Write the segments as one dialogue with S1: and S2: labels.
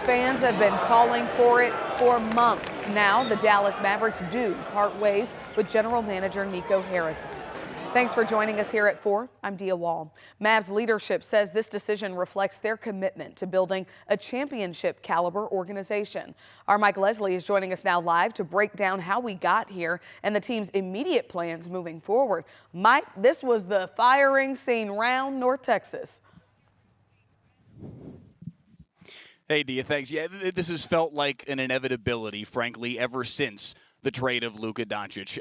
S1: Mavs fans have been calling for it for months. Now the Dallas Mavericks do part ways with general manager Nico Harrison. Thanks for joining us here at 4. I'm Dia Wall. Mavs leadership says this decision reflects their commitment to building a championship caliber organization. Our Mike Leslie is joining us now live to break down how we got here and the team's immediate plans moving forward. Mike, this was the firing scene round North Texas.
S2: Hey, Dia, thanks. Yeah, this has felt like an inevitability, frankly, ever since the trade of Luka Doncic.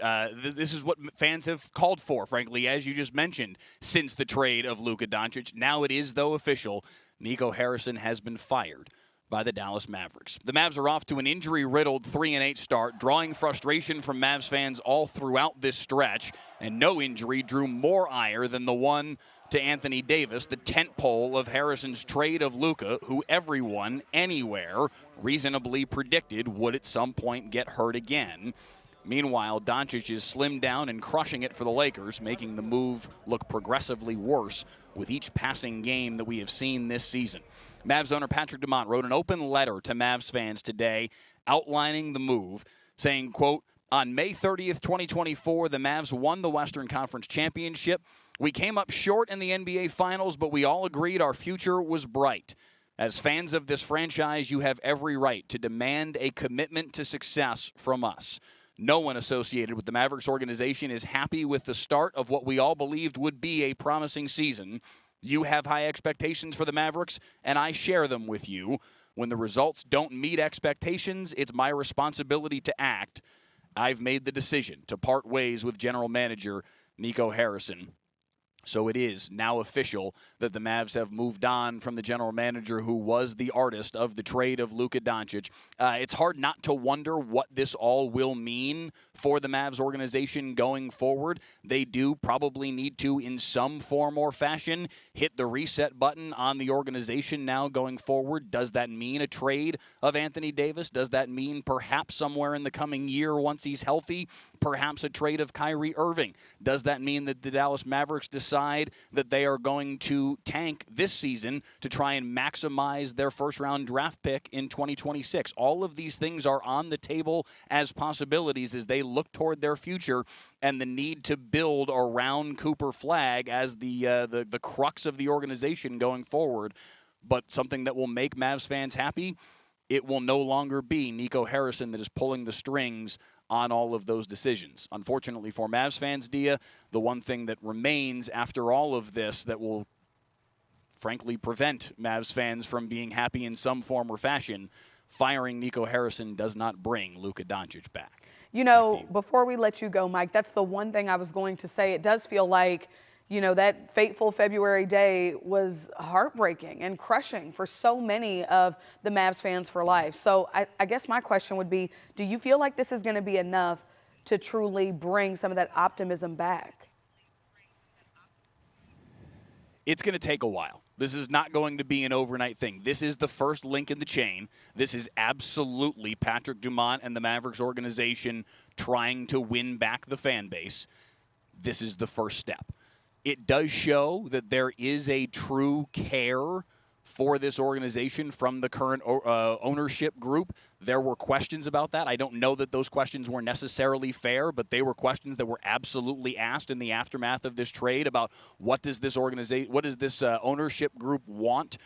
S2: This is what fans have called for, frankly, as you just mentioned, since the trade of Luka Doncic. Now it is, though, official. Nico Harrison has been fired by the Dallas Mavericks. The Mavs are off to an injury-riddled 3-8 start, drawing frustration from Mavs fans all throughout this stretch, and no injury drew more ire than the one to Anthony Davis, the tentpole of Harrison's trade of Luka, who everyone, anywhere, reasonably predicted would at some point get hurt again. Meanwhile, Doncic is slimmed down and crushing it for the Lakers, making the move look progressively worse with each passing game that we have seen this season. Mavs owner Patrick Dumont wrote an open letter to Mavs fans today outlining the move, saying, quote, "On May 30th, 2024, the Mavs won the Western Conference Championship. We came up short in the NBA Finals, but we all agreed our future was bright. As fans of this franchise, you have every right to demand a commitment to success from us. No one associated with the Mavericks organization is happy with the start of what we all believed would be a promising season. You have high expectations for the Mavericks, and I share them with you. When the results don't meet expectations, it's my responsibility to act. I've made the decision to part ways with general manager Nico Harrison." So it is now official that the Mavs have moved on from the general manager who was the artist of the trade of Luka Doncic. It's hard not to wonder what this all will mean for the Mavs organization going forward. They do probably need to, in some form or fashion, hit the reset button on the organization now going forward. Does that mean a trade of Anthony Davis? Does that mean perhaps somewhere in the coming year, once he's healthy, perhaps a trade of Kyrie Irving? Does that mean that the Dallas Mavericks decide that they are going to tank this season to try and maximize their first-round draft pick in 2026? All of these things are on the table as possibilities as they look toward their future and the need to build around Cooper Flagg as the crux of the organization going forward. But something that will make Mavs fans happy, it will no longer be Nico Harrison that is pulling the strings on all of those decisions. Unfortunately for Mavs fans, Dia, the one thing that remains after all of this that will frankly prevent Mavs fans from being happy in some form or fashion, firing Nico Harrison does not bring Luka Doncic back.
S1: You know, before we let you go, Mike, that's the one thing I was going to say. It does feel like, you know, that fateful February day was heartbreaking and crushing for so many of the Mavs fans for life. So I guess my question would be, do you feel like this is going to be enough to truly bring some of that optimism back?
S2: It's going to take a while. This is not going to be an overnight thing. This is the first link in the chain. This is absolutely Patrick Dumont and the Mavericks organization trying to win back the fan base. This is the first step. It does show that there is a true care for this organization from the current ownership group. There were questions about that. I don't know that those questions were necessarily fair, but they were questions that were absolutely asked in the aftermath of this trade about what does this ownership group want.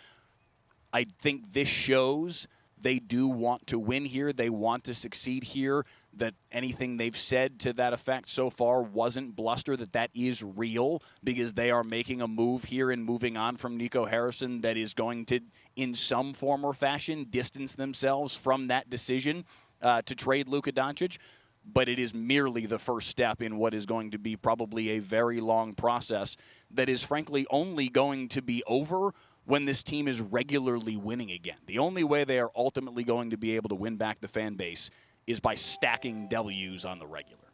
S2: I think this shows they do want to win here. They want to succeed here. That anything they've said to that effect so far wasn't bluster, that is real, because they are making a move here and moving on from Nico Harrison that is going to, in some form or fashion, distance themselves from that decision to trade Luka Doncic. But it is merely the first step in what is going to be probably a very long process that is frankly only going to be over when this team is regularly winning again. The only way they are ultimately going to be able to win back the fan base is by stacking W's on the regular.